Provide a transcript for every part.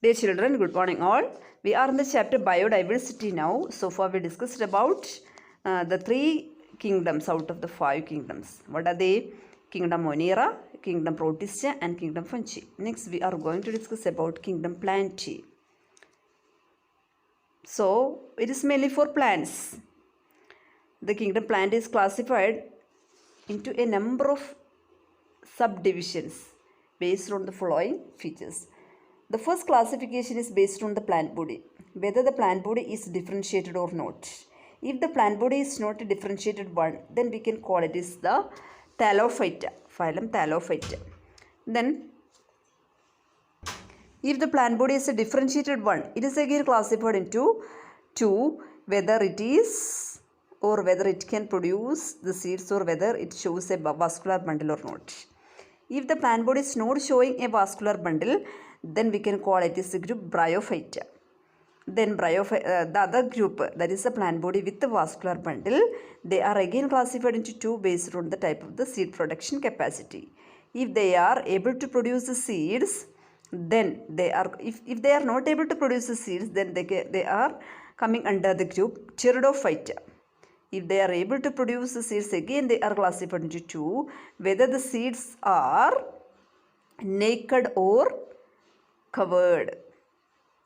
Dear children, good morning all. We are in the chapter biodiversity now. So far we discussed about the 3 kingdoms out of the 5 kingdoms. What are they? Kingdom Monera, Kingdom Protista and Kingdom Fungi. Next we are going to discuss about Kingdom Plantae. So it is mainly for plants. The Kingdom Plantae is classified into a number of subdivisions based on the following features. The first classification is based on the plant body, whether the plant body is differentiated or not. If the plant body is not a differentiated one, then we can call it is the Thallophyta, phylum Thallophyta. Then, if the plant body is a differentiated one, it is again classified into 2, whether it is or whether it can produce the seeds or whether it shows a vascular bundle or not. If the plant body is not showing a vascular bundle, then we can call it as a group Bryophyta. Then the other group, that is the plant body with the vascular bundle, they are again classified into 2 based on the type of the seed production capacity. If they are able to produce the seeds, then they are, if they are not able to produce the seeds, then they are coming under the group Pteridophyta. If they are able to produce the seeds, again they are classified into 2, whether the seeds are naked or covered,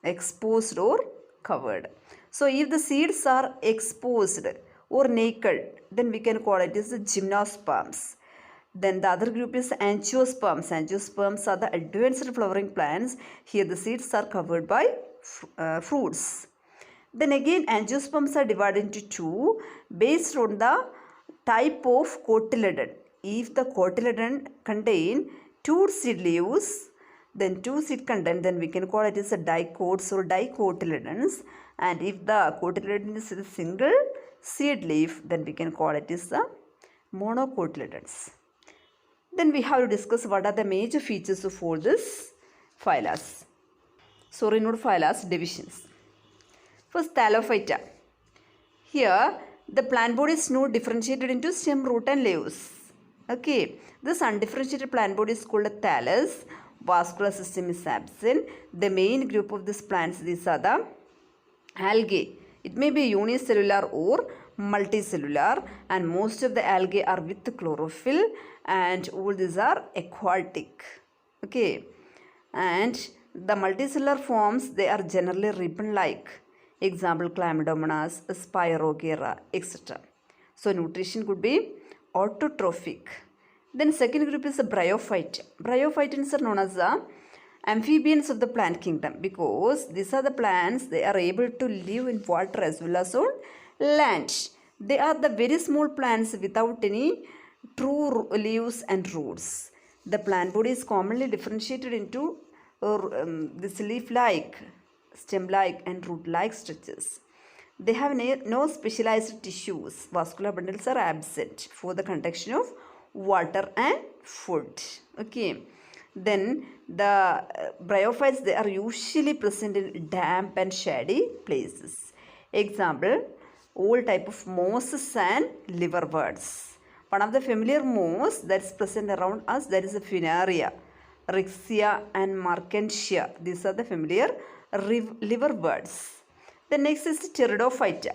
exposed or covered. So if the seeds are exposed or naked, then we can call it as the gymnosperms. Then the other group is angiosperms. Angiosperms are the advanced flowering plants. Here the seeds are covered by fruits. Then again angiosperms are divided into 2 based on the type of cotyledon. If the cotyledon contain 2 seed leaves, then 2 seed content, then we can call it as a dicots or dicotyledons. And if the cotyledon is a single seed leaf, then we can call it as the monocotyledons. Then we have to discuss what are the major features of all this phylas. Sorry, not phylas, divisions. First, Thallophyta. Here, the plant body is not differentiated into stem, root and leaves. Okay, this undifferentiated plant body is called a thallus. Vascular system is absent. The main group of these plants, these are the algae. It may be unicellular or multicellular, and most of the algae are with chlorophyll, and all these are aquatic. Okay, and the multicellular forms, they are generally ribbon-like. Example, Chlamydomonas, Spirogera, etc. So nutrition could be autotrophic. Then second group is the Bryophyta. Bryophytans are known as the amphibians of the plant kingdom because these are the plants, they are able to live in water as well as on land. They are the very small plants without any true leaves and roots. The plant body is commonly differentiated into this leaf-like, stem-like and root-like structures. They have no specialized tissues. Vascular bundles are absent for the conduction of water and food. Okay. Then the bryophytes, they are usually present in damp and shady places. Example, all type of mosses and liverworts. One of the familiar moss that is present around us, that is a Funaria, Rixia and Markentia. These are the familiar liverworts. The next is Pteridophyta.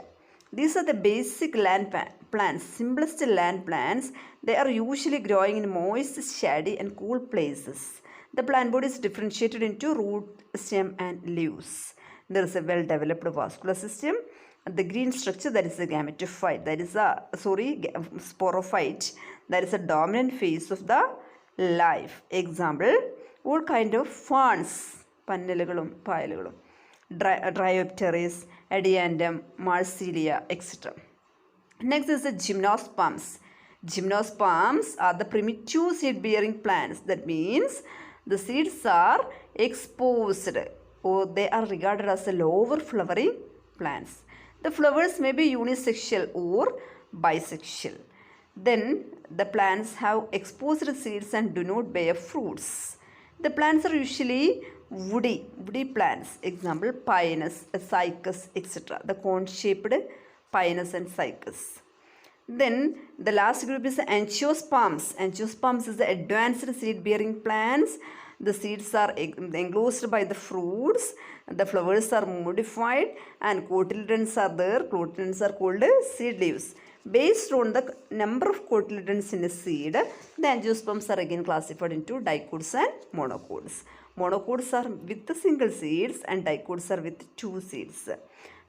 These are the basic land plants, simplest land plants. They are usually growing in moist, shady and cool places. The plant body is differentiated into root, stem and leaves. There is a well-developed vascular system. The green structure, that is a gametophyte, that is a, sporophyte, that is a dominant phase of the life. Example, all kind of ferns, പന്നലുകളും പായലുകളും, Dryopteris, Adiantum, Marsilia, etc. Next is the gymnosperms. Gymnosperms are the primitive seed-bearing plants. That means the seeds are exposed or they are regarded as the lower flowering plants. The flowers may be unisexual or bisexual. Then the plants have exposed seeds and do not bear fruits. The plants are usually woody plants. Example, pinus, cycas, etc. The cone-shaped pinus and cycas. Then the last group is angiosperms. Angiosperms is the advanced seed-bearing plants. The seeds are enclosed by the fruits, the flowers are modified, and cotyledons are there. Cotyledons are called seed leaves. Based on the number of cotyledons in a seed, the angiosperms are again classified into dicots and monocots. Monocots are with the single seeds and dicots are with two seeds.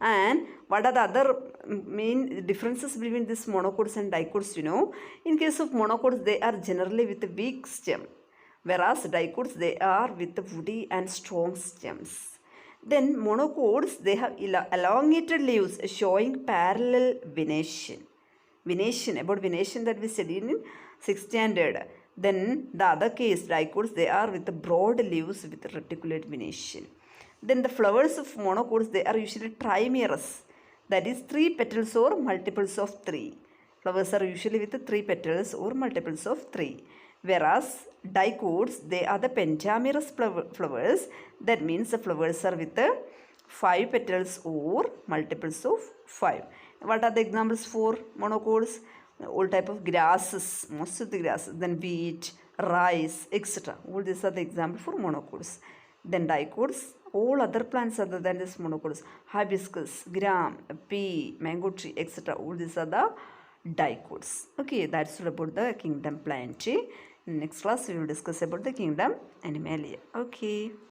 And what are the other main differences between these monocots and dicots? In case of monocots, they are generally with a weak stem, whereas dicots, they are with woody and strong stems. Then monocots, they have elongated leaves showing parallel venation. About venation that we studied in 6th standard. Then the other case, dicots, they are with the broad leaves with reticulate venation. Then the flowers of monocots, they are usually trimerous, that is 3 petals or multiples of 3. Flowers are usually with 3 petals or multiples of 3. Whereas dicots, they are the pentamerous flowers, that means the flowers are with 5 petals or multiples of 5. What are the examples for monocots? All type of grasses, most of the grasses, then wheat, rice, etc. All these are the example for monocots. Then dicots, all other plants other than this monocots, hibiscus, gram, pea, mango tree, etc. All these are the dicots. Okay, that's all about the kingdom plantae. In next class we will discuss about the kingdom animalia. Okay.